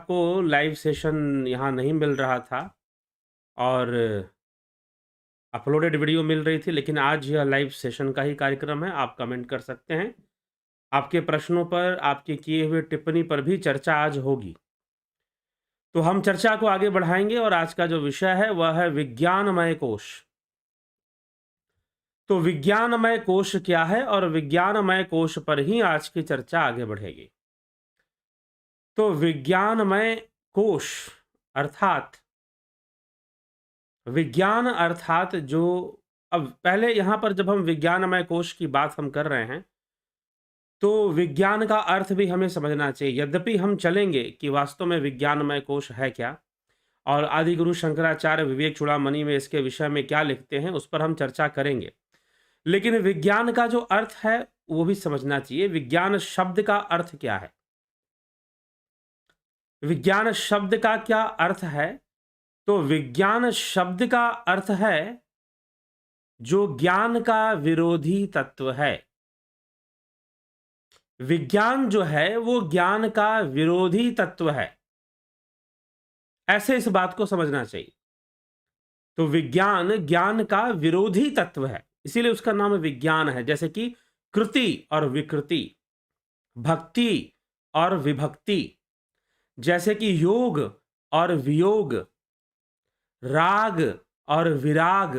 आपको live session यहाँ नहीं मिल रहा था और अपलोडेड वीडियो मिल रही थी, लेकिन आज यह लाइव सेशन का ही कार्यक्रम है। आप कमेंट कर सकते हैं। आपके प्रश्नों पर, आपके किए हुए टिप्पणी पर भी चर्चा आज होगी। तो हम चर्चा को आगे बढ़ाएँगे और आज का जो विषय है वह है विज्ञानमय कोश। तो विज्ञानमय कोश क्या है और विज्ञानमय कोश पर ही आज की चर्चा आगे बढ़ेगी। तो विज्ञानमय कोश अर्थात विज्ञान अर्थात जो अब पहले यहाँ पर जब हम विज्ञानमय कोश की बात हम कर रहे हैं, तो विज्ञान का अर्थ भी हमें समझना चाहिए। यद्यपि हम चलेंगे कि वास्तव में विज्ञानमय कोश है क्या और आदिगुरु शंकराचार्य विवेक चूड़ामणि में इसके विषय में क्या लिखते हैं, उस पर हम चर्चा करेंगे। लेकिन विज्ञान का जो अर्थ है वो भी समझना चाहिए। विज्ञान शब्द का अर्थ क्या है? विज्ञान शब्द का क्या अर्थ है? तो विज्ञान शब्द का अर्थ है जो ज्ञान का विरोधी तत्व है। विज्ञान जो है वो ज्ञान का विरोधी तत्व है। ऐसे इस बात को समझना चाहिए। तो विज्ञान ज्ञान का विरोधी तत्व है, इसीलिए उसका नाम विज्ञान है। जैसे कि कृति और विकृति, भक्ति और विभक्ति, जैसे कि योग और वियोग, राग और विराग,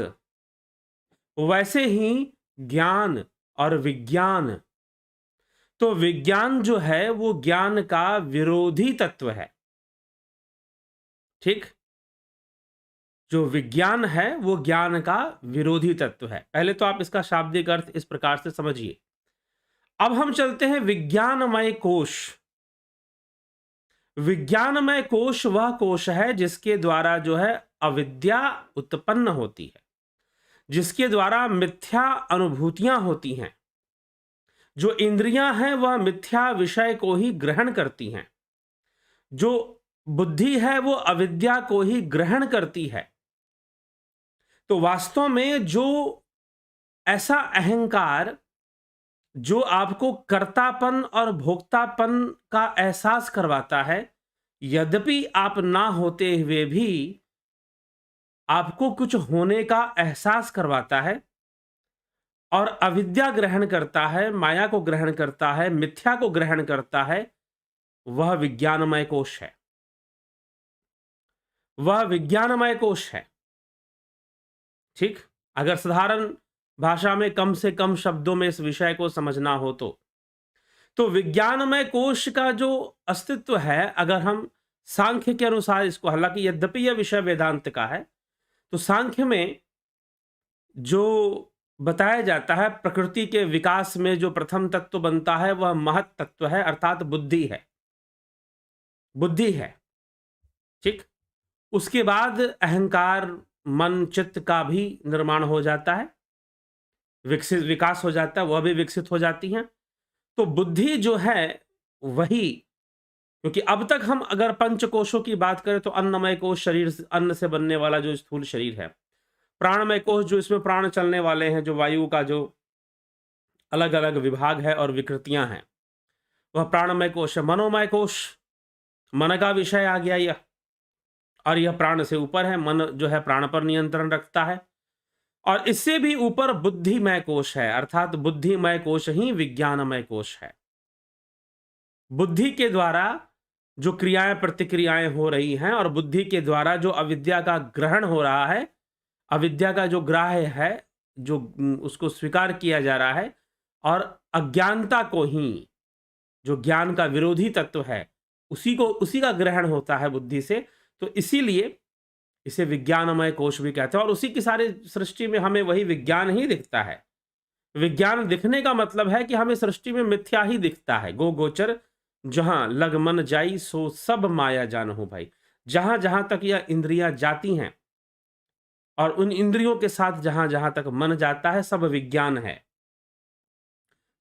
वैसे ही ज्ञान और विज्ञान। तो विज्ञान जो है वो ज्ञान का विरोधी तत्व है। ठीक, जो विज्ञान है वो ज्ञान का विरोधी तत्व है। पहले तो आप इसका शाब्दिक अर्थ इस प्रकार से समझिए। अब हम चलते हैं विज्ञानमय कोश। विज्ञानमय कोश वह कोश है जिसके द्वारा जो है अविद्या उत्पन्न होती है, जिसके द्वारा मिथ्या अनुभूतियां होती हैं। जो इंद्रियां हैं वह मिथ्या विषय को ही ग्रहण करती हैं। जो बुद्धि है वो अविद्या को ही ग्रहण करती है। तो वास्तव में जो ऐसा अहंकार जो आपको कर्तापन और भोक्तापन का एहसास करवाता है, यद्यपि आप ना होते हुए भी आपको कुछ होने का एहसास करवाता है, और अविद्या ग्रहण करता है, माया को ग्रहण करता है, मिथ्या को ग्रहण करता है, वह विज्ञानमय कोश है। वह विज्ञानमय कोश है। ठीक, अगर साधारण भाषा में कम से कम शब्दों में इस विषय को समझना हो तो विज्ञानमय कोश का जो अस्तित्व है, अगर हम सांख्य के अनुसार इसको, हालांकि यद्यपि यह विषय वेदांत का है, तो सांख्य में जो बताया जाता है प्रकृति के विकास में जो प्रथम तत्व बनता है वह महत तत्व है, अर्थात बुद्धि है। बुद्धि है। ठीक, उसके बाद अहंकार, मन, चित्त का भी निर्माण हो जाता है, विकास हो जाता है, वह भी विकसित हो जाती हैं। तो बुद्धि जो है वही, क्योंकि अब तक हम अगर पंचकोशों की बात करें तो अन्नमय कोश, शरीर अन्न से बनने वाला जो स्थूल शरीर है, प्राणमय कोश जो इसमें प्राण चलने वाले हैं, जो वायु का जो अलग अलग विभाग है और विकृतियां हैं, वह प्राणमय कोश है। मनोमय कोश, मन का विषय आ गया यह, और यह प्राण से ऊपर है। मन जो है प्राण पर नियंत्रण रखता है। और इससे भी ऊपर बुद्धिमय कोश है, अर्थात बुद्धिमय कोश ही विज्ञानमय कोश है। बुद्धि के द्वारा जो क्रियाएं प्रतिक्रियाएं हो रही हैं और बुद्धि के द्वारा जो अविद्या का ग्रहण हो रहा है, अविद्या का जो ग्राह्य है, जो उसको स्वीकार किया जा रहा है, और अज्ञानता को ही, जो ज्ञान का विरोधी तत्व है, उसी का ग्रहण होता है बुद्धि से। तो इसीलिए इसे विज्ञानमय कोश भी कहते हैं। और उसी की सारी सृष्टि में हमें वही विज्ञान ही दिखता है। विज्ञान दिखने का मतलब है कि हमें सृष्टि में मिथ्या ही दिखता है। गो गोचर जहां लग मन जाई सो सब माया जान हो भाई। जहां जहां तक यह इंद्रियां जाती हैं और उन इंद्रियों के साथ जहां जहां तक मन जाता है, सब विज्ञान है,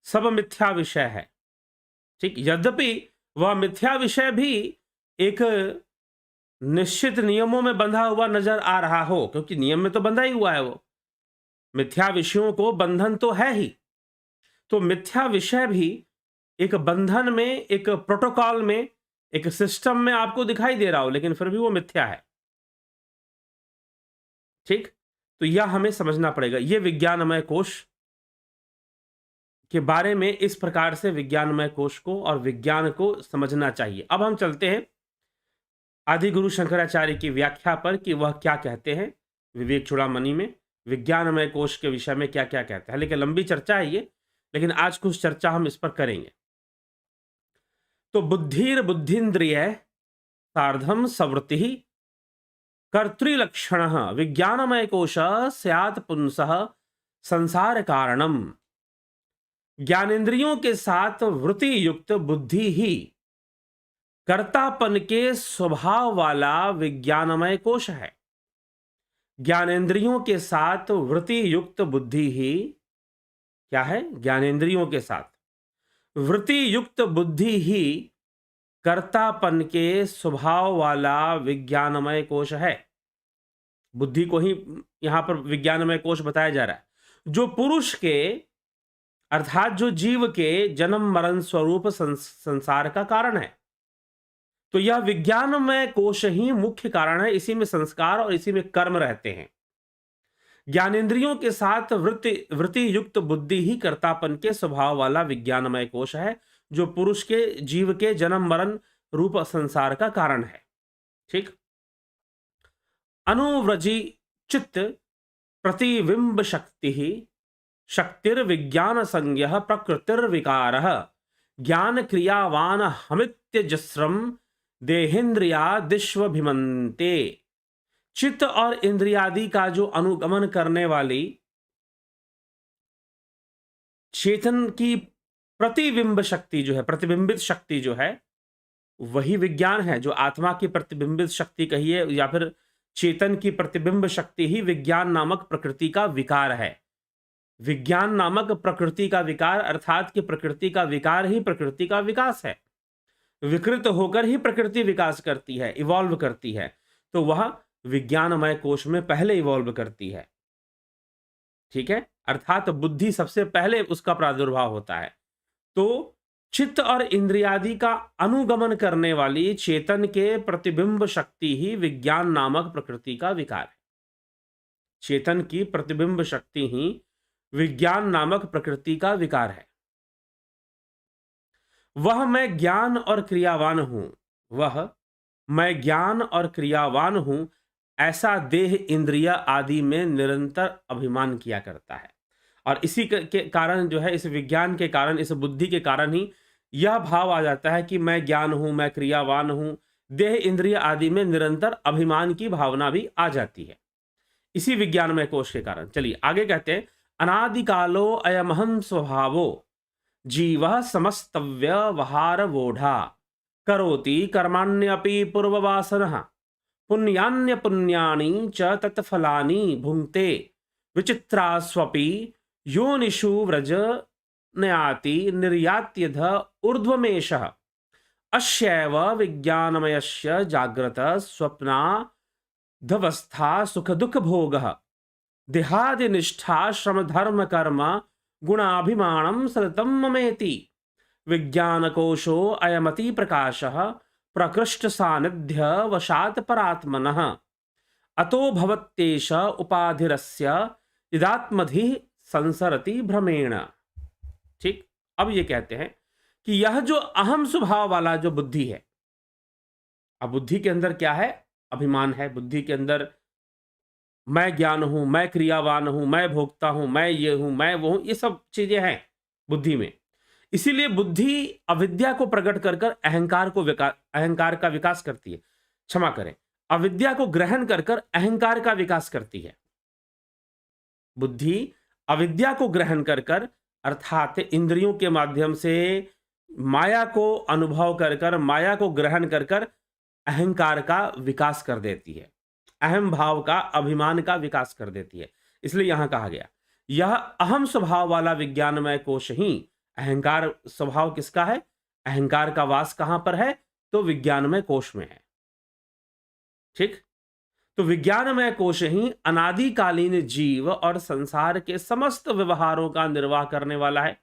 सब मिथ्या विषय है। ठीक, यद्यपि वह मिथ्या विषय भी एक निश्चित नियमों में बंधा हुआ नजर आ रहा हो, क्योंकि नियम में तो बंधा ही हुआ है। वो मिथ्या विषयों को बंधन तो है ही। तो मिथ्या विषय भी एक बंधन में, एक प्रोटोकॉल में, एक सिस्टम में आपको दिखाई दे रहा हो, लेकिन फिर भी वो मिथ्या है। ठीक, तो यह हमें समझना पड़ेगा। ये विज्ञानमय कोश के बारे में इस प्रकार से विज्ञानमय कोश को और विज्ञान को समझना चाहिए। अब हम चलते हैं आदि गुरु शंकराचार्य की व्याख्या पर कि वह क्या कहते हैं विवेक चूड़ामणि में, विज्ञानमय कोश के विषय में क्या क्या कहते हैं। लेकिन लंबी चर्चा है ये, लेकिन आज कुछ चर्चा हम इस पर करेंगे। तो बुद्धिर बुद्धिन्द्रिय सार्धम सवृत्ति कर्तृलक्षण विज्ञानमय कोश स्यात् पुंसः संसार कारणम। ज्ञानेन्द्रियों के साथ वृत्ति युक्त बुद्धि ही कर्तापन के स्वभाव वाला विज्ञानमय कोश है। ज्ञानेन्द्रियों के साथ वृत्ति युक्त बुद्धि ही क्या है? ज्ञानेन्द्रियों के साथ वृत्ति युक्त बुद्धि ही कर्तापन के स्वभाव वाला विज्ञानमय कोश है। बुद्धि को ही यहां पर विज्ञानमय कोश बताया जा रहा है, जो पुरुष के अर्थात जो जीव के जन्म मरण स्वरूप संसार का कारण है। तो यह विज्ञानमय कोश ही मुख्य कारण है, इसी में संस्कार और इसी में कर्म रहते हैं। ज्ञानेन्द्रियों के साथ वृत्ति युक्त बुद्धि ही कर्तापन के स्वभाव वाला विज्ञानमय कोश है, जो पुरुष के जीव के जन्म मरण रूप संसार का कारण है। ठीक, अनुव्रजी चित्त प्रतिबिंब शक्ति ही शक्तिर्विज्ञान संज्ञ प्रकृतिर्विकार ज्ञान क्रियावान हमित्यजस्रम देहेन्द्रियादिष्वभिमन्ते। चित्त और इंद्रियादि का जो अनुगमन करने वाली चेतन की प्रतिबिंब शक्ति जो है, प्रतिबिंबित शक्ति जो है, वही विज्ञान है। जो आत्मा की प्रतिबिंबित शक्ति कहिए या फिर चेतन की प्रतिबिंब शक्ति ही विज्ञान नामक प्रकृति का विकार है। विज्ञान नामक प्रकृति का विकार अर्थात कि प्रकृति का विकार ही प्रकृति का विकास है। विकृत होकर ही प्रकृति विकास करती है, इवॉल्व करती है। तो वह विज्ञानमय कोश में पहले इवॉल्व करती है। ठीक है, अर्थात बुद्धि सबसे पहले उसका प्रादुर्भाव होता है। तो चित्त और इंद्रियादि का अनुगमन करने वाली चेतन के प्रतिबिंब शक्ति ही विज्ञान नामक प्रकृति का विकार है। चेतन की प्रतिबिंब शक्ति ही विज्ञान नामक प्रकृति का विकार है। वह मैं ज्ञान और क्रियावान हूं, वह मैं ज्ञान और क्रियावान हूं, ऐसा देह इंद्रिय आदि में निरंतर अभिमान किया करता है। और इसी के कारण जो है, इस विज्ञान के कारण, इस बुद्धि के कारण ही यह भाव आ जाता है कि मैं ज्ञान हूं, मैं क्रियावान हूं। देह इंद्रिय आदि में निरंतर अभिमान की भावना भी आ जाती है इसी विज्ञानमय कोश के कारण। चलिए आगे कहते हैं, अनादिकालो अयमहं स्वभावो जीवः समस्तव्यवहारवोढा करोति कर्माण्यपि पूर्ववासनः पुण्यान्य पुण्यानि च तत्फलानि भुङ्क्ते विचित्रास्वपि योनिषु व्रज नयाति निर्यात्यध ऊर्ध्वमेषः अश्यैव विज्ञानमयस्य जाग्रत स्वप्नावस्था सुख दुख भोगः देहादिनिष्ठा श्रम धर्म कर्म गुणाभिमानम सततम ममेति विज्ञानकोशो अयमति प्रकाशः प्रकृष्ट सानिध्य वशात परात्मनः अतो भवत्येष उपाधिरस्य इदात्मधि संसरति भ्रमेण। ठीक, अब ये कहते हैं कि यह जो अहम स्वभाव वाला जो बुद्धि है, अब बुद्धि के अंदर क्या है? अभिमान है। बुद्धि के अंदर मैं ज्ञान हूं, मैं क्रियावान हूं, मैं भोगता हूं, मैं ये हूं, मैं वो हूं, ये सब चीजें हैं बुद्धि में। इसीलिए बुद्धि अविद्या को प्रकट कर कर अहंकार का विकास करती है। क्षमा करें, अविद्या को ग्रहण कर कर अहंकार का विकास करती है। बुद्धि अविद्या को ग्रहण कर कर अर्थात इंद्रियों के माध्यम से माया को अनुभव कर कर, माया को ग्रहण कर कर अहंकार का विकास कर देती है, अहम भाव का, अभिमान का विकास कर देती है। इसलिए यहां कहा गया यह अहम स्वभाव वाला विज्ञानमय कोश ही, अहंकार स्वभाव किसका है? अहंकार का वास कहां पर है? तो विज्ञानमय कोश में है। ठीक, तो विज्ञानमय कोश ही अनादिकालीन जीव और संसार के समस्त व्यवहारों का निर्वाह करने वाला है।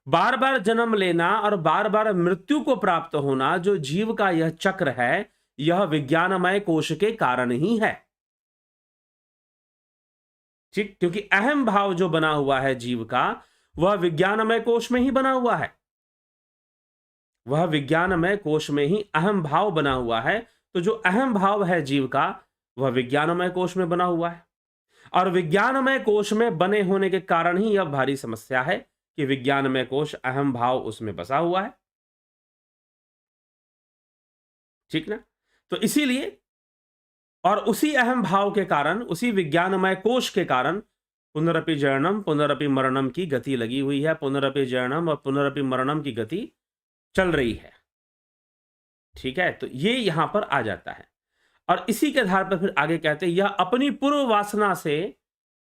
बार बार जन्म लेना और बार बार मृत्यु को प्राप्त होना, जो जीव का यह चक्र है, यह विज्ञानमय कोश के कारण ही है। ठीक, क्योंकि अहम भाव जो बना हुआ है जीव का, वह विज्ञानमय कोश में ही बना हुआ है। वह विज्ञानमय कोश में ही अहम भाव बना हुआ है। तो जो अहम भाव है जीव का, वह विज्ञानमय कोश में बना हुआ है। और विज्ञानमय कोश में बने होने के कारण ही यह भारी समस्या है कि विज्ञानमय कोश अहम भाव उसमें बसा हुआ है। ठीक ना? तो इसीलिए और उसी अहम भाव के कारण, उसी विज्ञानमय कोश के कारण पुनरपि जननम पुनरपि मरणम की गति लगी हुई है। पुनरपि जननम और पुनरपि मरणम की गति चल रही है। ठीक है, तो ये यहां पर आ जाता है। और इसी के आधार पर फिर आगे कहते हैं, यह अपनी पूर्व वासना से,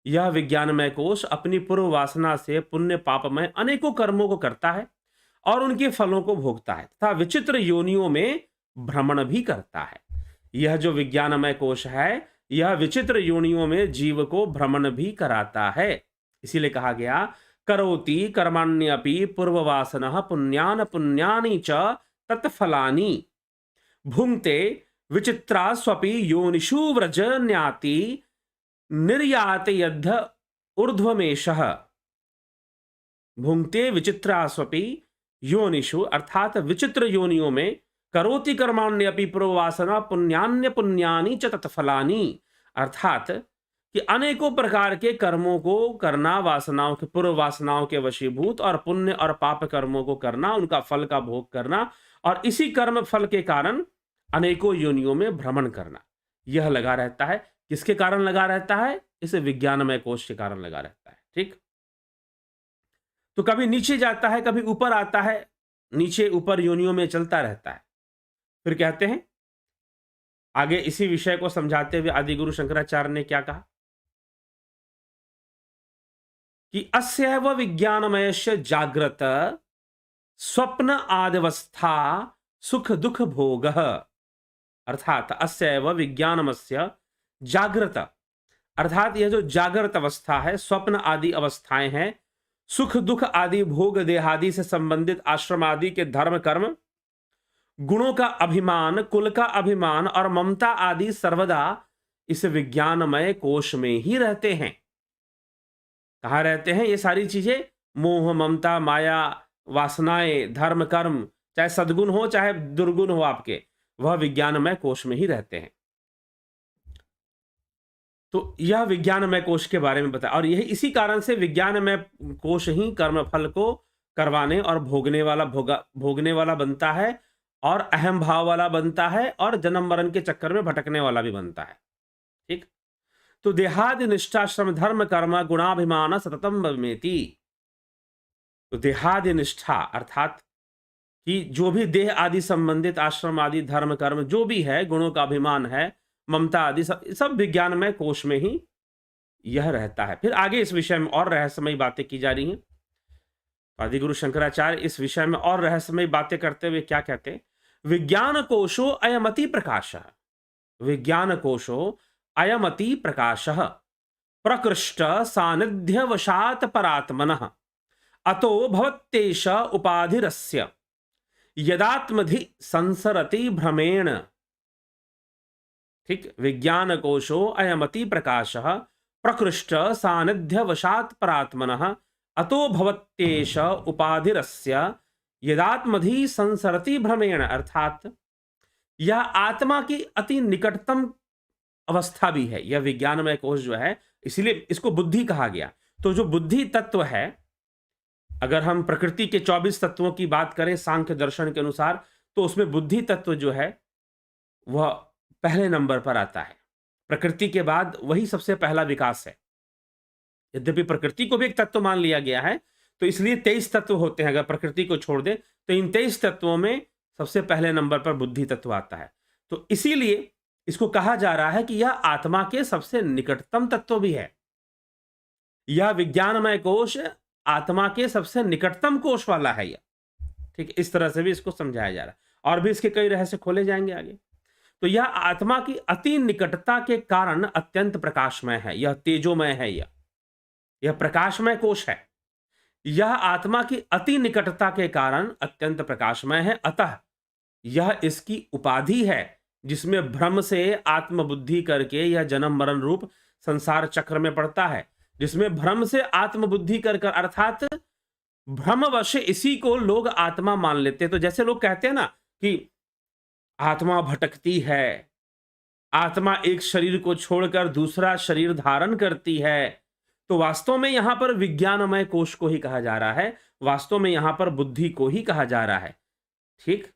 यह विज्ञानमय कोश अपनी पूर्व वासना से पुण्य पापमय अनेकों कर्मों को करता है और उनके फलों को भोगता है तथा विचित्र योनियों में भ्रमण भी करता है। यह जो विज्ञानमय कोश है, यह विचित्र योनियों में जीव को भ्रमण भी कराता है। इसीलिए कहा गया, करोति कर्माण्यपि पूर्ववासनः पुण्यान पुण्यानि च तत्फलानि भुंक्ते विचित्रास्वपि योनिषु व्रज न्याति निर्यात यद्ध ऊर्ध्वमेशः। भुंक्ते विचित्रास्वपि योनिषु, अर्थात विचित्र योनियों में, करोति कर्माण्यपि पूर्ववासना पुण्यान्य पुण्यानि च तत्फलानि, अर्थात कि अनेकों प्रकार के कर्मों को करना, वासनाओं के, पूर्व वासनाओं के वशीभूत, और पुण्य और पाप कर्मों को करना, उनका फल का भोग करना, और इसी कर्म फल के कारण अनेकों योनियों में भ्रमण करना, यह लगा रहता है। किसके कारण लगा रहता है? इस विज्ञानमय कोश के कारण लगा रहता है। ठीक, तो कभी नीचे जाता है, कभी ऊपर आता है, नीचे ऊपर योनियों में चलता रहता है। फिर कहते हैं आगे, इसी विषय को समझाते हुए आदिगुरु शंकराचार्य ने क्या कहा कि अस्यैव विज्ञानमयस्य जाग्रत स्वप्न आद्यवस्था सुख दुख भोगः, अर्थात अस्यैव विज्ञानमस्य जाग्रत, अर्थात यह जो जागृत अवस्था है, स्वप्न आदि अवस्थाएं हैं, सुख दुख आदि भोग देहादि से संबंधित आश्रम आदि के धर्म कर्म, गुणों का अभिमान, कुल का अभिमान और ममता आदि सर्वदा इस विज्ञानमय कोश में ही रहते हैं। कहाँ रहते हैं ये सारी चीजें? मोह, ममता, माया, वासनाएं, धर्म कर्म, चाहे सद्गुण हो चाहे दुर्गुण हो आपके, वह विज्ञानमय कोश में ही रहते हैं। तो यह विज्ञानमय कोश के बारे में बताया, और यही इसी कारण से विज्ञानमय कोश ही कर्म फल को करवाने और भोगने वाला बनता है, और अहम भाव वाला बनता है, और जन्म मरण के चक्कर में भटकने वाला भी बनता है। ठीक, तो देहादि निष्ठाश्रम धर्म कर्म गुणाभिमान सततम भवेति। तो देहादि निष्ठा अर्थात कि जो भी देह आदि संबंधित आश्रम आदि धर्म कर्म जो भी है, गुणों का अभिमान है, ममता आदि, सब विज्ञानमय कोश में ही यह रहता है। फिर आगे इस विषय में और रहस्यमयी बातें की जा रही हैं। आदिगुरु शंकराचार्य इस विषय में और रहस्यमयी बातें करते हुए क्या कहते हैं? विज्ञान कोशो अयमति प्रकाशः, विज्ञान कोशो अयमति प्रकाशः प्रकृष्ट सानिध्यवशात् परात्मनः अतो भवत्येष उपाधिरस्य यदात्मधि संसरति भ्रमेण। ठीक, विज्ञान कोशो अयमति प्रकाशः प्रकृष्ट सानिध्यवशात् परात्मनः अतो भवत्येष उपाधिरस्य यदात्मधि संसरति भ्रमेण, अर्थात यह आत्मा की अति निकटतम अवस्था भी है, यह विज्ञानमय कोश जो है, इसलिए इसको बुद्धि कहा गया। तो जो बुद्धि तत्व है, अगर हम प्रकृति के 24 तत्वों की बात करें सांख्य दर्शन के अनुसार, तो उसमें बुद्धि तत्व जो है वह पहले नंबर पर आता है। प्रकृति के बाद वही सबसे पहला विकास है। यद्यपि प्रकृति को भी एक तत्व मान लिया गया है, तो इसलिए 23 तत्व होते हैं। अगर प्रकृति को छोड़ दे तो इन 23 तत्वों में सबसे पहले नंबर पर बुद्धि तत्व आता है। तो इसीलिए इसको कहा जा रहा है कि यह आत्मा के सबसे निकटतम तत्व भी है। यह विज्ञानमय कोश आत्मा के सबसे निकटतम कोश वाला है यह। ठीक, इस तरह से भी इसको समझाया जा रहा है, और भी इसके कई रहस्य खोले जाएंगे आगे। तो यह आत्मा की अति निकटता के कारण अत्यंत प्रकाशमय है, यह तेजोमय है, यह प्रकाशमय कोश है। यह आत्मा की अति निकटता के कारण अत्यंत प्रकाशमय है, अतः यह इसकी उपाधि है, जिसमें भ्रम से आत्मबुद्धि करके यह जन्म मरण रूप संसार चक्र में पड़ता है। जिसमें भ्रम से आत्मबुद्धि कर कर, अर्थात भ्रमवश इसी को लोग आत्मा मान लेते हैं। तो जैसे लोग कहते हैं ना कि आत्मा भटकती है, आत्मा एक शरीर को छोड़कर दूसरा शरीर धारण करती है, तो वास्तव में यहां पर विज्ञानमय कोश को ही कहा जा रहा है, वास्तव में यहां पर बुद्धि को ही कहा जा रहा है। ठीक,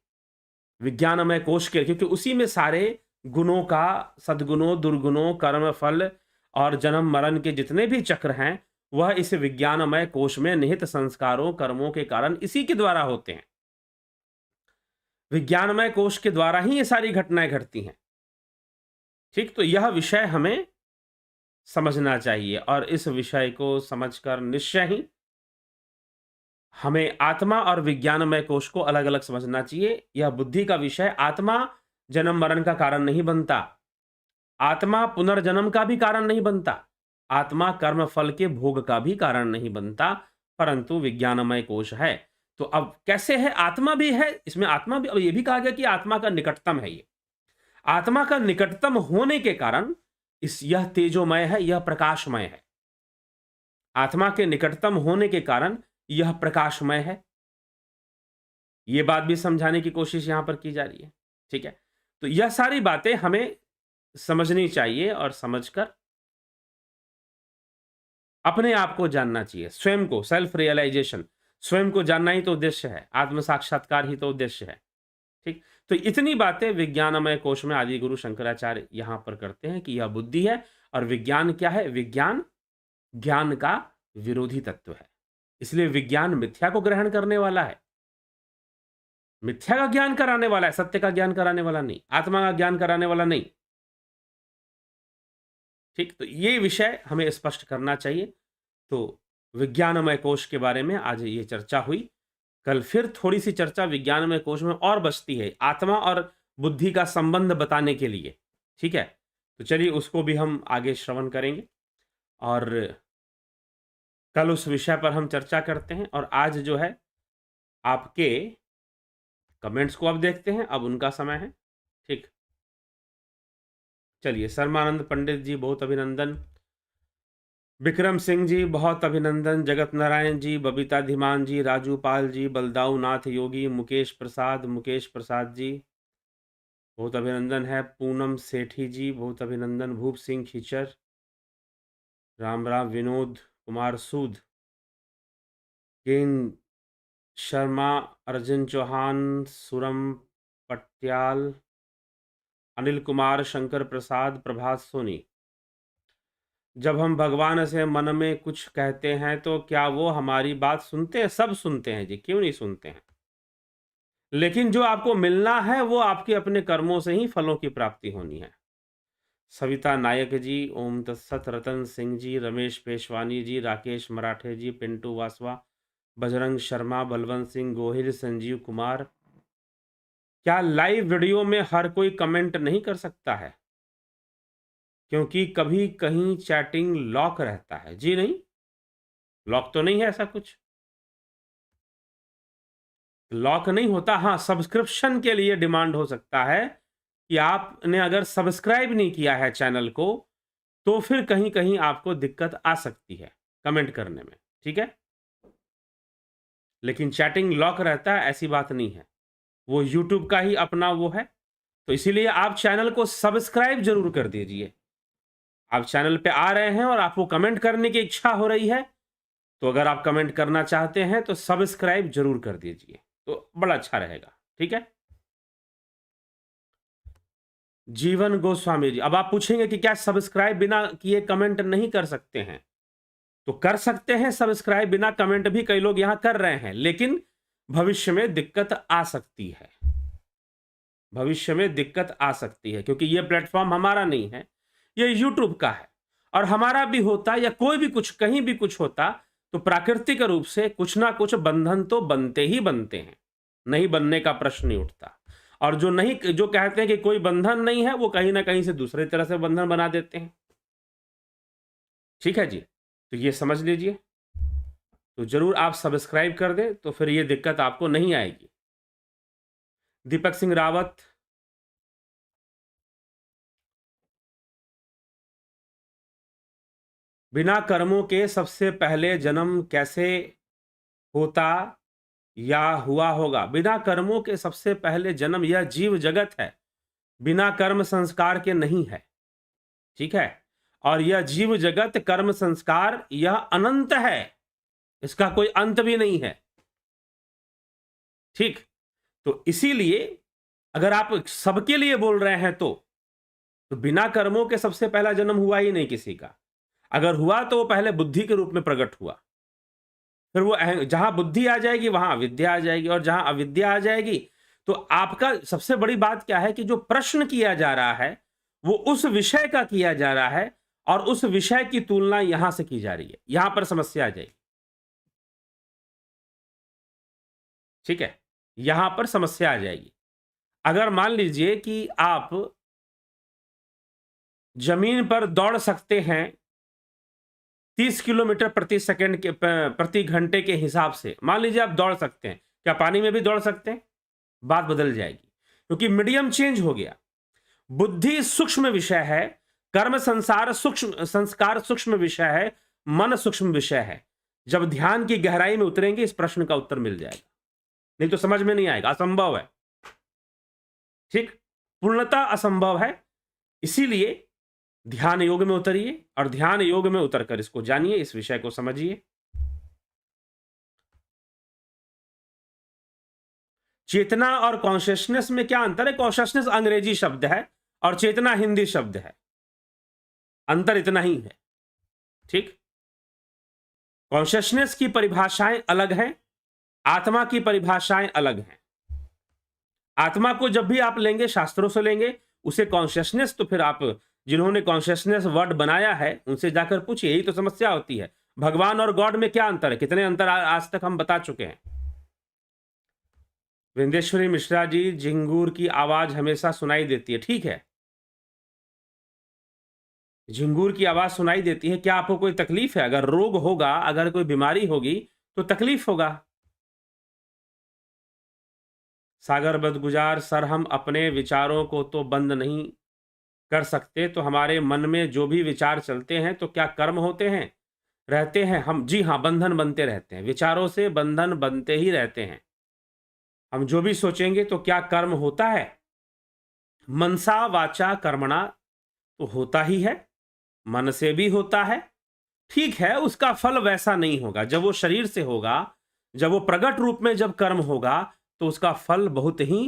विज्ञानमय कोश के, क्योंकि उसी में सारे गुणों का, सद्गुणों, दुर्गुणों, कर्म फल और जन्म मरण के जितने भी चक्र हैं, वह इस विज्ञानमय कोश में निहित संस्कारों, कर्मों के कारण इसी के द्वारा होते हैं। विज्ञानमय कोश के द्वारा ही ये सारी घटनाएं घटती हैं। ठीक, तो यह विषय हमें समझना चाहिए और इस विषय को समझकर निश्चय ही हमें आत्मा और विज्ञानमय कोश को अलग अलग समझना चाहिए। यह बुद्धि का विषय, आत्मा जन्म मरण का कारण नहीं बनता, आत्मा पुनर्जन्म का भी कारण नहीं बनता, आत्मा कर्म फल के भोग का भी कारण नहीं बनता, परंतु विज्ञानमय कोश है। तो अब कैसे है? आत्मा भी है इसमें, आत्मा भी, अब यह भी कहा गया कि आत्मा का निकटतम है। ये आत्मा का निकटतम होने के कारण यह तेजोमय है, यह प्रकाशमय है। आत्मा के निकटतम होने के कारण यह प्रकाशमय है। यह बात भी समझाने की कोशिश यहां पर की जा रही है। ठीक है, तो यह सारी बातें हमें समझनी चाहिए और समझकर अपने आप को जानना चाहिए, स्वयं को, सेल्फ रियलाइजेशन, स्वयं को जानना ही तो उद्देश्य है, आत्म साक्षात्कार ही तो उद्देश्य है। ठीक, तो इतनी बातें विज्ञानमय कोश में आदि गुरु शंकराचार्य यहां पर करते हैं कि यह बुद्धि है। और विज्ञान क्या है? विज्ञान ज्ञान का विरोधी तत्व है, इसलिए विज्ञान मिथ्या को ग्रहण करने वाला है, मिथ्या का ज्ञान कराने वाला है, सत्य का ज्ञान कराने वाला नहीं, आत्मा का ज्ञान कराने वाला नहीं। ठीक, तो ये विषय हमें स्पष्ट करना चाहिए। तो विज्ञानमय कोश के बारे में आज ये चर्चा हुई। कल फिर थोड़ी सी चर्चा विज्ञानमय कोश में और बचती है, आत्मा और बुद्धि का संबंध बताने के लिए। ठीक है, तो चलिए उसको भी हम आगे श्रवण करेंगे और कल उस विषय पर हम चर्चा करते हैं। और आज जो है आपके कमेंट्स को अब देखते हैं, अब उनका समय है। ठीक, चलिए, सर्मानंद पंडित जी बहुत अभिनंदन, विक्रम सिंह जी बहुत अभिनंदन, जगत नारायण जी, बबीता धीमान जी, राजू पाल जी, बलदाऊ नाथ योगी, मुकेश प्रसाद जी बहुत अभिनंदन है, पूनम सेठी जी बहुत अभिनंदन, भूप सिंह खीचर, राम विनोद कुमार सूद, केन शर्मा, अर्जुन चौहान, सुरम पटियाल, अनिल कुमार, शंकर प्रसाद, प्रभात सोनी। जब हम भगवान से मन में कुछ कहते हैं तो क्या वो हमारी बात सुनते हैं? सब सुनते हैं जी, क्यों नहीं सुनते हैं। लेकिन जो आपको मिलना है वो आपके अपने कर्मों से ही फलों की प्राप्ति होनी है। सविता नायक जी, ओम तत्सत, रतन सिंह जी, रमेश पेशवानी जी, राकेश मराठे जी, पिंटू वासवा, बजरंग शर्मा, बलवंत सिंह गोहिल, संजीव कुमार। क्या लाइव वीडियो में हर कोई कमेंट नहीं कर सकता है? क्योंकि कभी कहीं चैटिंग लॉक रहता है। जी नहीं, लॉक तो नहीं है, ऐसा कुछ लॉक नहीं होता। हाँ, सब्सक्रिप्शन के लिए डिमांड हो सकता है कि आपने अगर सब्सक्राइब नहीं किया है चैनल को तो फिर कहीं कहीं आपको दिक्कत आ सकती है कमेंट करने में। ठीक है, लेकिन चैटिंग लॉक रहता है ऐसी बात नहीं है, वो यूट्यूब का ही अपना वो है। तो इसीलिए आप चैनल को सब्सक्राइब जरूर कर दीजिए। आप चैनल पे आ रहे हैं और आपको कमेंट करने की इच्छा हो रही है, तो अगर आप कमेंट करना चाहते हैं तो सब्सक्राइब जरूर कर दीजिए, तो बड़ा अच्छा रहेगा। ठीक है, जीवन गोस्वामी जी, अब आप पूछेंगे कि क्या सब्सक्राइब बिना किए कमेंट नहीं कर सकते हैं? तो कर सकते हैं, सब्सक्राइब बिना कमेंट भी कई लोग यहां कर रहे हैं, लेकिन भविष्य में दिक्कत आ सकती है। भविष्य में दिक्कत आ सकती है, क्योंकि यह प्लेटफॉर्म हमारा नहीं है, यह यूट्यूब का है। और हमारा भी होता या कोई भी कुछ कहीं भी कुछ होता तो प्राकृतिक रूप से कुछ ना कुछ बंधन तो बनते ही बनते हैं, नहीं बनने का प्रश्न नहीं उठता। और जो नहीं, जो कहते हैं कि कोई बंधन नहीं है, वो कहीं ना कहीं से दूसरे तरह से बंधन बना देते हैं। ठीक है जी, तो ये समझ लीजिए। तो जरूर आप सब्सक्राइब कर दें, तो फिर ये दिक्कत आपको नहीं आएगी। दीपक सिंह रावत, बिना कर्मों के सबसे पहले जन्म कैसे होता या हुआ होगा? बिना कर्मों के सबसे पहले जन्म, यह जीव जगत है, बिना कर्म संस्कार के नहीं है, ठीक है? और यह जीव जगत, कर्म संस्कार, यह अनंत है, इसका कोई अंत भी नहीं है, ठीक? तो इसीलिए अगर आप सबके लिए बोल रहे हैं तो बिना कर्मों के सबसे पहला जन्म हुआ ही नहीं किसी का। अगर हुआ तो वो पहले बुद्धि के रूप में प्रकट हुआ, फिर वो जहां बुद्धि आ जाएगी वहां अविद्या आ जाएगी, और जहां अविद्या आ जाएगी तो आपका सबसे बड़ी बात क्या है कि जो प्रश्न किया जा रहा है वो उस विषय का किया जा रहा है, और उस विषय की तुलना यहां से की जा रही है, यहां पर समस्या आ जाएगी, ठीक है? यहां पर समस्या आ जाएगी। अगर मान लीजिए कि आप जमीन पर दौड़ सकते हैं 30 किलोमीटर प्रति सेकंड के प्रति घंटे के हिसाब से, मान लीजिए आप दौड़ सकते हैं, क्या पानी में भी दौड़ सकते हैं? बात बदल जाएगी, क्योंकि मीडियम चेंज हो गया। बुद्धि सूक्ष्म विषय है, कर्म संस्कार सूक्ष्म विषय है, मन सूक्ष्म विषय है। जब ध्यान की गहराई में उतरेंगे इस प्रश्न का उत्तर मिल जाएगा, नहीं तो समझ में नहीं आएगा, असंभव है, ठीक? पूर्णतः असंभव है। इसीलिए ध्यान योग में उतरिए, और ध्यान योग में उतरकर इसको जानिए, इस विषय को समझिए। चेतना और कॉन्शियसनेस में क्या अंतर है? कॉन्शियसनेस अंग्रेजी शब्द है और चेतना हिंदी शब्द है, अंतर इतना ही है, ठीक? कॉन्शियसनेस की परिभाषाएं अलग हैं, आत्मा की परिभाषाएं अलग हैं। आत्मा को जब भी आप लेंगे शास्त्रों से लेंगे, उसे कॉन्शियसनेस, तो फिर आप जिन्होंने कॉन्शियसनेस वर्ड बनाया है उनसे जाकर पूछिए, यही तो समस्या होती है। भगवान और गॉड में क्या अंतर है? कितने अंतर आज तक हम बता चुके हैं। विंदेश्वरी मिश्रा जी, झिंगूर की आवाज हमेशा सुनाई देती है, ठीक है, झिंगूर की आवाज सुनाई देती है, क्या आपको कोई तकलीफ है? अगर रोग होगा, अगर कोई बीमारी होगी तो तकलीफ होगा। सागर बदगुजार, सर हम अपने विचारों को तो बंद नहीं कर सकते, तो हमारे मन में जो भी विचार चलते हैं तो क्या कर्म होते हैं, रहते हैं? हम, जी हाँ, बंधन बनते रहते हैं, विचारों से बंधन बनते ही रहते हैं। हम जो भी सोचेंगे तो क्या कर्म होता है? मनसा वाचा कर्मणा, तो होता ही है, मन से भी होता है, ठीक है। उसका फल वैसा नहीं होगा, जब वो शरीर से होगा, जब वो प्रकट रूप में जब कर्म होगा तो उसका फल बहुत ही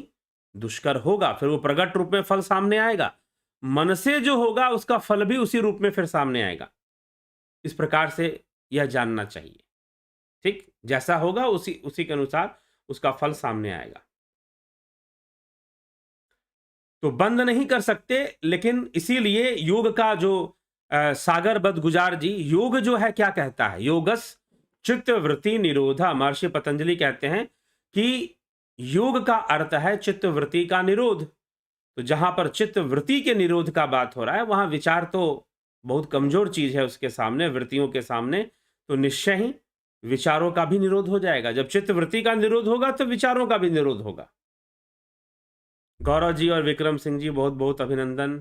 दुष्कर होगा, फिर वो प्रकट रूप में फल सामने आएगा। मन से जो होगा उसका फल भी उसी रूप में फिर सामने आएगा। इस प्रकार से यह जानना चाहिए, ठीक? जैसा होगा उसी उसी के अनुसार उसका फल सामने आएगा। तो बंद नहीं कर सकते, लेकिन इसीलिए योग का जो सागर बदगुजार जी, योग जो है क्या कहता है? योगस चित्त वृत्ति निरोधा। महर्षि पतंजलि कहते हैं कि योग का अर्थ है चित्त वृत्ति का निरोध। तो जहां पर चित्त वृत्ति के निरोध का बात हो रहा है, वहां विचार तो बहुत कमजोर चीज है उसके सामने, वृत्तियों के सामने, तो निश्चय ही विचारों का भी निरोध हो जाएगा। जब चित्त वृत्ति का निरोध होगा तो विचारों का भी निरोध होगा। गौरव जी और विक्रम सिंह जी, बहुत बहुत अभिनंदन।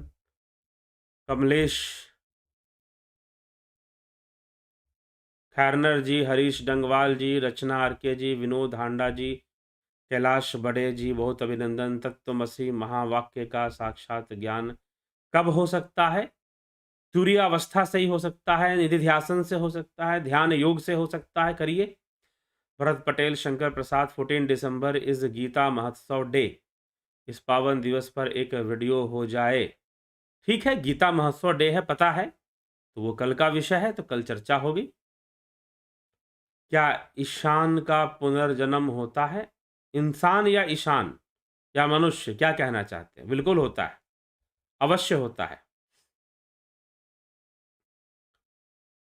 कमलेश खैरनर जी, हरीश डंगवाल जी, रचना आरके जी, विनोद हांडा जी, कैलाश बड़े जी, बहुत अभिनंदन। तत्वमसी महावाक्य का साक्षात ज्ञान कब हो सकता है? तुरीयावस्था से ही हो सकता है, निधि ध्यासन से हो सकता है, ध्यान योग से हो सकता है। करिए। भरत पटेल, शंकर प्रसाद, 14 दिसंबर इज गीता महोत्सव डे। इस पावन दिवस पर एक वीडियो हो जाए। ठीक है, गीता महोत्सव डे है, पता है, तो वो कल का विषय है, तो कल चर्चा होगी। क्या ईशान का पुनर्जन्म होता है? इंसान या ईशान या मनुष्य, क्या कहना चाहते हैं? बिल्कुल होता है, अवश्य होता है।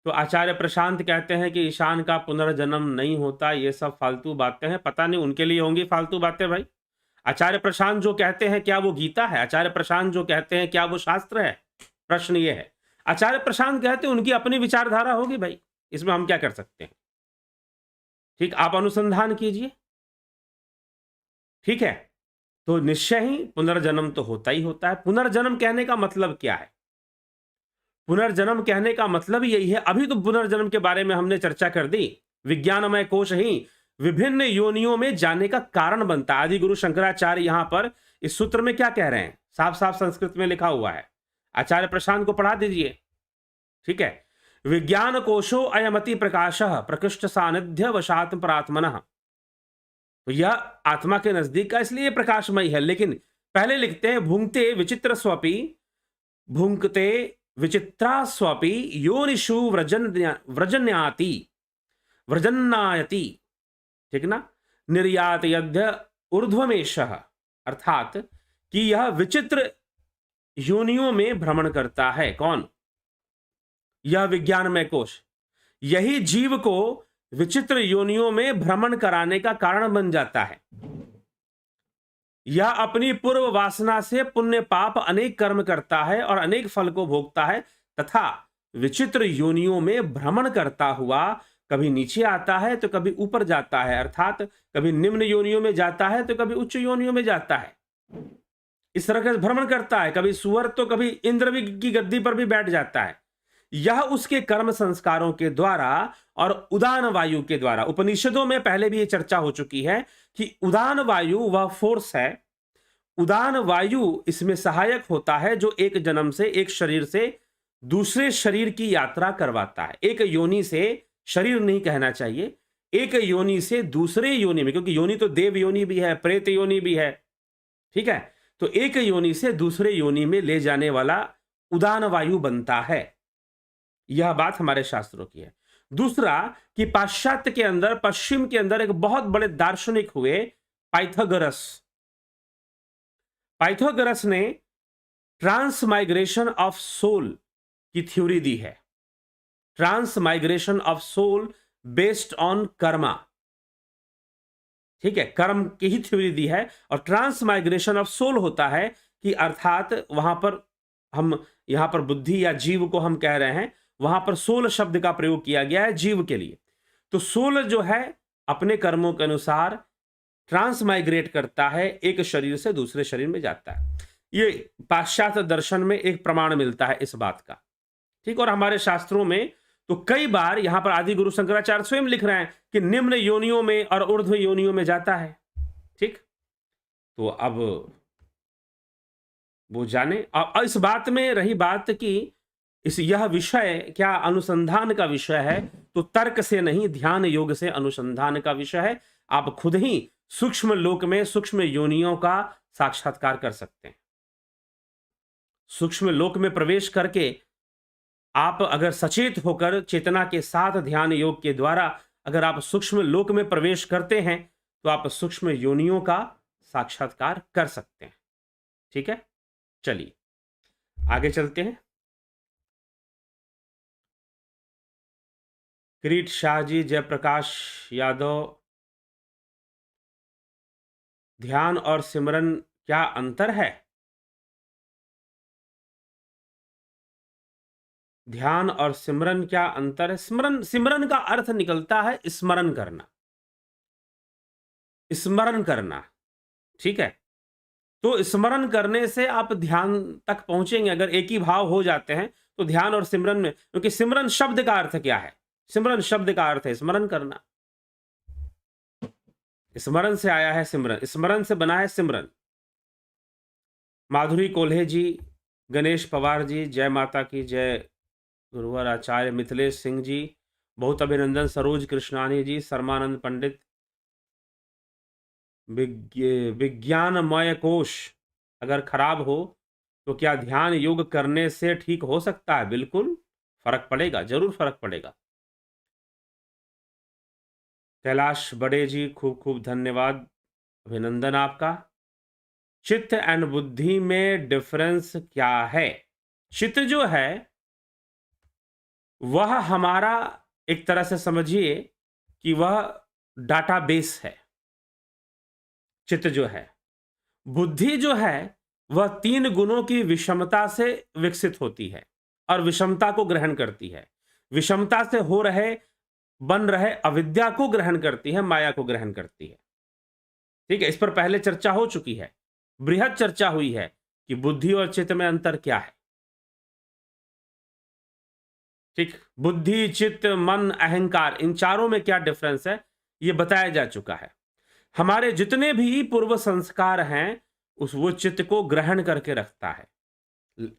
तो आचार्य प्रशांत कहते हैं कि ईशान का पुनर्जन्म नहीं होता, ये सब फालतू बातें हैं। पता नहीं उनके लिए होंगी फालतू बातें भाई। आचार्य प्रशांत जो कहते हैं क्या वो गीता है? आचार्य प्रशांत जो कहते हैं क्या वो शास्त्र है? प्रश्न ये है। आचार्य प्रशांत कहते हैं, उनकी अपनी विचारधारा होगी भाई, इसमें हम क्या कर सकते हैं? ठीक, आप अनुसंधान कीजिए, ठीक है। तो निश्चय ही पुनर्जन्म तो होता ही होता है। पुनर्जन्म कहने का मतलब क्या है? पुनर्जन्म कहने का मतलब यही है, अभी तो पुनर्जन्म के बारे में हमने चर्चा कर दी। विज्ञानमय कोश ही विभिन्न योनियों में जाने का कारण बनता है। आदि गुरु शंकराचार्य यहां पर इस सूत्र में क्या कह रहे हैं? साफ साफ संस्कृत में लिखा हुआ है, आचार्य प्रशांत को पढ़ा दीजिए, ठीक है। विज्ञान कोशो अयमति प्रकाश प्रकृष्ट सानिध्य वशात प्रात्मन। तो यह आत्मा के नजदीक का इसलिए प्रकाशमय है। लेकिन पहले लिखते हैं भुंगते विचित्र स्वपी, भुंकते विचित्रा स्वपी योनिषु व्रजन्याति व्रजन्नायति, ठीक ना, निर्यात यद्य ऊर्ध्वमेश, अर्थात कि यह विचित्र योनियों में भ्रमण करता है। कौन? यह विज्ञानमय कोश। यही जीव को विचित्र योनियों में भ्रमण कराने का कारण बन जाता है। यह अपनी पूर्व वासना से पुण्य पाप अनेक कर्म करता है और अनेक फल को भोगता है तथा विचित्र योनियों में भ्रमण करता हुआ कभी नीचे आता है तो कभी ऊपर जाता है, अर्थात कभी निम्न योनियों में जाता है तो कभी उच्च योनियों में जाता है। इस तरह का भ्रमण करता है, कभी सुअर तो कभी इंद्र की गद्दी पर भी बैठ जाता है। यह उसके कर्म संस्कारों के द्वारा और उदान वायु के द्वारा, उपनिषदों में पहले भी यह चर्चा हो चुकी है कि उदान वायु वह फोर्स है, उदान वायु इसमें सहायक होता है जो एक जन्म से, एक शरीर से दूसरे शरीर की यात्रा करवाता है। एक योनि से, शरीर नहीं कहना चाहिए, एक योनि से दूसरे योनि में, क्योंकि योनि तो देव योनि भी है, प्रेत योनि भी है, ठीक है। तो एक योनि से दूसरे योनि में ले जाने वाला उदान वायु बनता है। यह बात हमारे शास्त्रों की है। दूसरा कि पाश्चात्य के अंदर, पश्चिम के अंदर एक बहुत बड़े दार्शनिक हुए पाइथागोरस। पाइथागोरस ने ट्रांसमाइग्रेशन ऑफ सोल की थ्योरी दी है। Transmigration of soul based on karma, ठीक है, कर्म की ही थ्योरी दी है। और ट्रांसमाइग्रेशन ऑफ सोल होता है कि अर्थात वहां पर हम, यहां पर बुद्धि या जीव को हम कह रहे हैं, वहां पर सोल शब्द का प्रयोग किया गया है जीव के लिए। तो सोल जो है अपने कर्मों के अनुसार ट्रांसमाइग्रेट करता है, एक शरीर से दूसरे शरीर में जाता है। ये पाश्चात्य दर्शन में एक प्रमाण मिलता है इस बात का, ठीक। और हमारे शास्त्रों में तो कई बार यहां पर आदि गुरु शंकराचार्य स्वयं लिख रहे हैं कि निम्न योनियों में और ऊर्ध्व योनियों में जाता है, ठीक। तो अब वो जाने। और इस बात में रही बात कि यह विषय क्या अनुसंधान का विषय है, तो तर्क से नहीं, ध्यान योग से अनुसंधान का विषय है। आप खुद ही सूक्ष्म लोक में सूक्ष्म योनियों का साक्षात्कार कर सकते हैं। सूक्ष्म लोक में प्रवेश करके आप अगर सचेत होकर चेतना के साथ ध्यान योग के द्वारा अगर आप सूक्ष्म लोक में प्रवेश करते हैं तो आप सूक्ष्म योनियों का साक्षात्कार कर सकते हैं, ठीक है। चलिए आगे चलते हैं। किरीट शाह जी, जयप्रकाश यादव, ध्यान और सिमरन क्या अंतर है? ध्यान और सिमरन क्या अंतर है? सिमरन का अर्थ निकलता है स्मरण करना, स्मरण करना, ठीक है। तो स्मरण करने से आप ध्यान तक पहुंचेंगे। अगर एक ही भाव हो जाते हैं तो ध्यान और सिमरन में, क्योंकि सिमरन शब्द का अर्थ क्या है? सिमरन शब्द का अर्थ है स्मरण करना। स्मरण से आया है सिमरन, स्मरण से बना है सिमरन। माधुरी कोल्हे जी, गणेश पवार जी, जय माता की जय, गुरुवर आचार्य मिथिलेश सिंह जी, बहुत अभिनंदन। सरोज कृष्णानी जी, शर्मानंद पंडित, विज्ञानमय कोश अगर खराब हो तो क्या ध्यान योग करने से ठीक हो सकता है? बिल्कुल फर्क पड़ेगा, जरूर फर्क पड़ेगा। कैलाश बड़े जी, खूब खूब धन्यवाद, अभिनंदन आपका। चित्त एंड बुद्धि में डिफरेंस क्या है? चित्त जो है वह हमारा एक तरह से समझिए कि वह डाटाबेस है, चित्त जो है। बुद्धि जो है वह 3 गुणों की विषमता से विकसित होती है और विषमता को ग्रहण करती है। विषमता से हो रहे बन रहे अविद्या को ग्रहण करती है, माया को ग्रहण करती है। ठीक है, इस पर पहले चर्चा हो चुकी है, बृहद चर्चा हुई है कि बुद्धि और चित्त में अंतर क्या है। ठीक, बुद्धि, चित्त, मन, अहंकार, इन चारों में क्या डिफरेंस है, ये बताया जा चुका है। हमारे जितने भी पूर्व संस्कार हैं, वो चित्त को ग्रहण करके रखता है।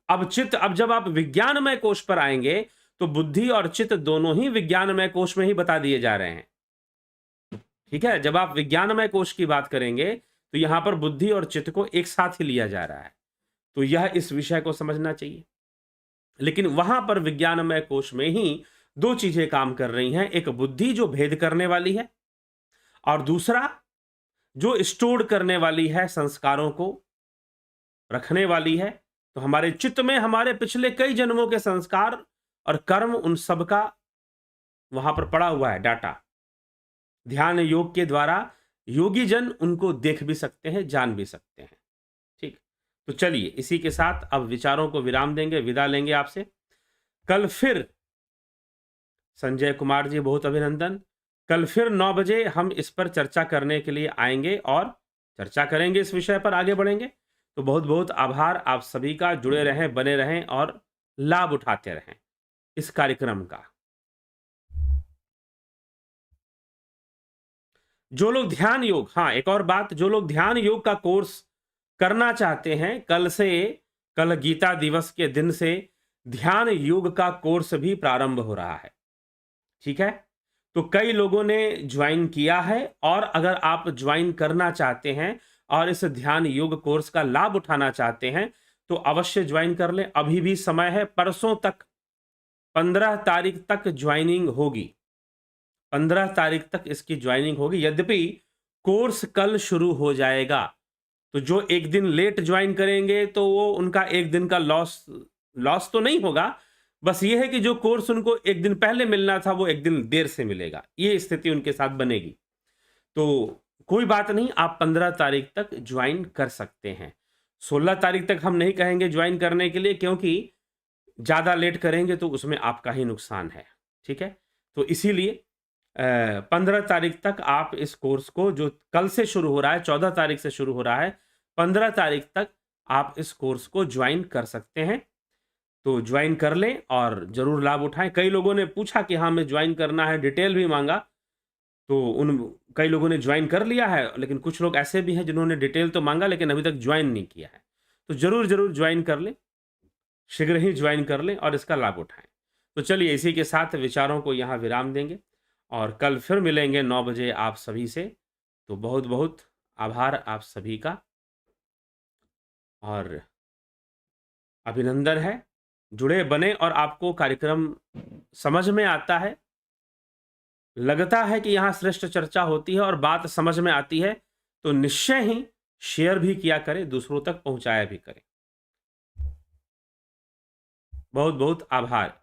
अब जब आप विज्ञानमय कोश पर आएंगे, तो बुद्धि और चित्त दोनों ही विज्ञानमय कोश में ही बता दिए जा रहे हैं। ठीक है, जब आप विज्ञानमय कोश की बात करेंगे, तो यहां पर बुद्धि और चित्त को एक साथ ही लिया जा रहा है। तो यह इस विषय को समझना चाहिए। लेकिन वहां पर विज्ञानमय कोश में ही दो चीजें काम कर रही हैं, एक बुद्धि जो भेद करने वाली है, और दूसरा जो स्टोर करने वाली है, संस्कारों को रखने वाली है। तो हमारे चित्त में हमारे पिछले कई जन्मों के संस्कार और कर्म, उन सब का वहां पर पड़ा हुआ है डाटा। ध्यान योग के द्वारा योगी जन उनको देख भी सकते हैं, जान भी सकते हैं। ठीक, तो चलिए इसी के साथ अब विचारों को विराम देंगे, विदा लेंगे आपसे। कल फिर संजय कुमार जी, बहुत अभिनंदन। कल फिर 9 बजे हम इस पर चर्चा करने के लिए आएंगे और चर्चा करेंगे, इस विषय पर आगे बढ़ेंगे। तो बहुत बहुत आभार आप सभी का, जुड़े रहें, बने रहें और लाभ उठाते रहें इस कार्यक्रम का। जो लोग ध्यान योग, हाँ एक और बात, जो लोग ध्यान योग का कोर्स करना चाहते हैं, कल गीता दिवस के दिन से ध्यान योग का कोर्स भी प्रारंभ हो रहा है। ठीक है, तो कई लोगों ने ज्वाइन किया है, और अगर आप ज्वाइन करना चाहते हैं और इस ध्यान योग कोर्स का लाभ उठाना चाहते हैं, तो अवश्य ज्वाइन कर लें। अभी भी समय है, परसों तक 15 तारीख तक ज्वाइनिंग होगी। 15 तारीख तक इसकी ज्वाइनिंग होगी। यद्यपि कोर्स कल शुरू हो जाएगा, तो जो एक दिन लेट ज्वाइन करेंगे तो वो उनका एक दिन का लॉस तो नहीं होगा, बस ये है कि जो कोर्स उनको एक दिन पहले मिलना था, वो एक दिन देर से मिलेगा, ये स्थिति उनके साथ बनेगी। तो कोई बात नहीं, आप 15 तारीख तक ज्वाइन कर सकते हैं। 16 तारीख तक हम नहीं कहेंगे ज्वाइन करने के लिए, क्योंकि ज़्यादा लेट करेंगे तो उसमें आपका ही नुकसान है। ठीक है, तो इसीलिए 15 तारीख तक आप इस कोर्स को, जो कल से शुरू हो रहा है, 14 तारीख से शुरू हो रहा है, 15 तारीख तक आप इस कोर्स को ज्वाइन कर सकते हैं। तो ज्वाइन कर लें और ज़रूर लाभ उठाएं। कई लोगों ने पूछा कि हाँ, हमें ज्वाइन करना है, डिटेल भी मांगा, तो कई लोगों ने ज्वाइन कर लिया है, लेकिन कुछ लोग ऐसे भी हैं जिन्होंने डिटेल तो मांगा लेकिन अभी तक ज्वाइन नहीं किया है। तो ज़रूर ज्वाइन कर लें, शीघ्र ही ज्वाइन कर लें और इसका लाभ उठाएं। तो चलिए इसी के साथ विचारों को यहाँ विराम देंगे, और कल फिर मिलेंगे 9 बजे आप सभी से। तो बहुत बहुत आभार आप सभी का, और अभिनंदन है, जुड़े बने, और आपको कार्यक्रम समझ में आता है, लगता है कि यहाँ श्रेष्ठ चर्चा होती है और बात समझ में आती है, तो निश्चय ही शेयर भी किया करें, दूसरों तक पहुंचाया भी करें। बहुत बहुत आभार।